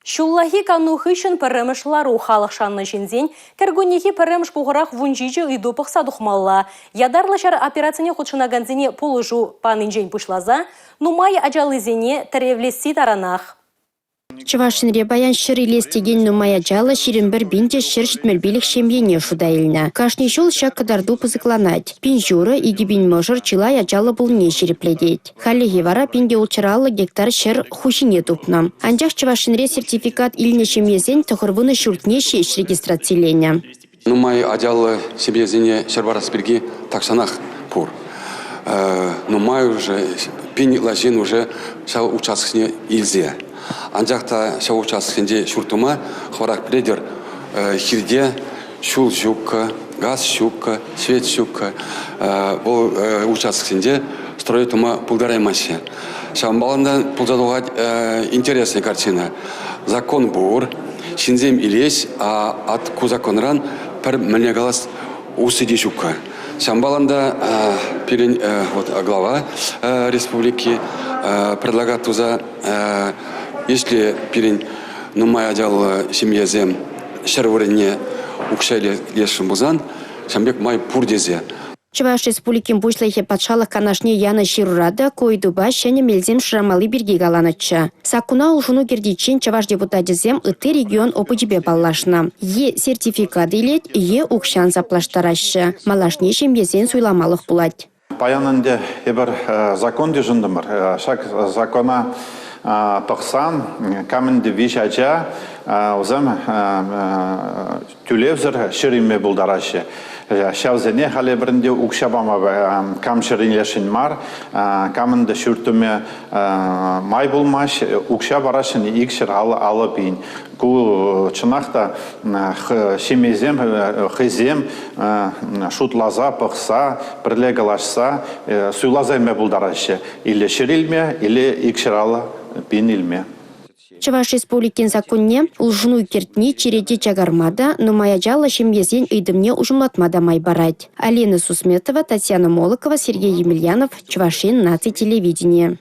Шуллахи канухышын пірімішлару халық шанны жинзен, кәргөннехи піріміш бұғырақ вунжижі үйду пықса дұқмалла. Ядарлышар операцияне құтшынаганзене полыжу панынжен пұшлаза, нумай ажалызене тәревлесі таранақ. Чувашинре баян шырилес теген нумая жалы ширин бір бинде шыр житмелбилік шемьене шудайылна. Кашни жол шак кадарду пызыкланать. Пин журы иги бин можыр чилай ажалы бұл не ширипледеть. Халлеги вара пинде улчыралы гектар шыр хушине тупна. Анжақ Чувашинре сертификат илне шемьезен тұхырвыны шуртне шеш регистрациленя. Нумай ажалы себезене шырбараспирги таксанах пур. Нумай уже пин лажен уже шау участкне илзе. Анжақта шау участкінде шуртума хварак предер хирде шул щукка, газ щукка, свет щукка. Бұл участкінде стройтума пулдараймаще. Шамбаланда пулзадуғать интересная картина. Закон бур, шинзем илес, а от кузаконран пір мілегалас усыди щукка. Шамбаланда глава республики предлагает туза, если пирень нумай адял семьязем шерворене укшали лешим бузан, шамбек май пурдезе. Чуваш республикин бушлайхе патшалық канашне яна ширурада койдуба шәне мелзем шырамалы бірге галанатча. Сакуна ушуну кердичен Чуваш депутатизем ыты регион опыжбе баллашна. Е сертификат илет, е укшан заплаштарашы. Малашне шембезен суйламалық булать. Паянынде ебір закон дежіндімір. Шак закона пықсан, камынды вишача, узам түлевзір шыриме бұлдарашы. Шавзене халі бірінде ұқшабама кам шыринлешін мар, камынды шүртіме май бұлмаш, ұқша барашын икшір алы бейін. Ку чынақта шемезем, хызем, шутлаза, пықса, бірлегалашса, суйлазайме бұлдарашы. Или шырилме, или икшір алы бейін илме. Чуваш республикин законне улжуну кертни череде чагармада, но моя жала шемьезен идымне ужумлатмада май барать. Алена Сусметова, Татьяна Молокова, Сергей Емельянов, Чувашин, Наци телевидение.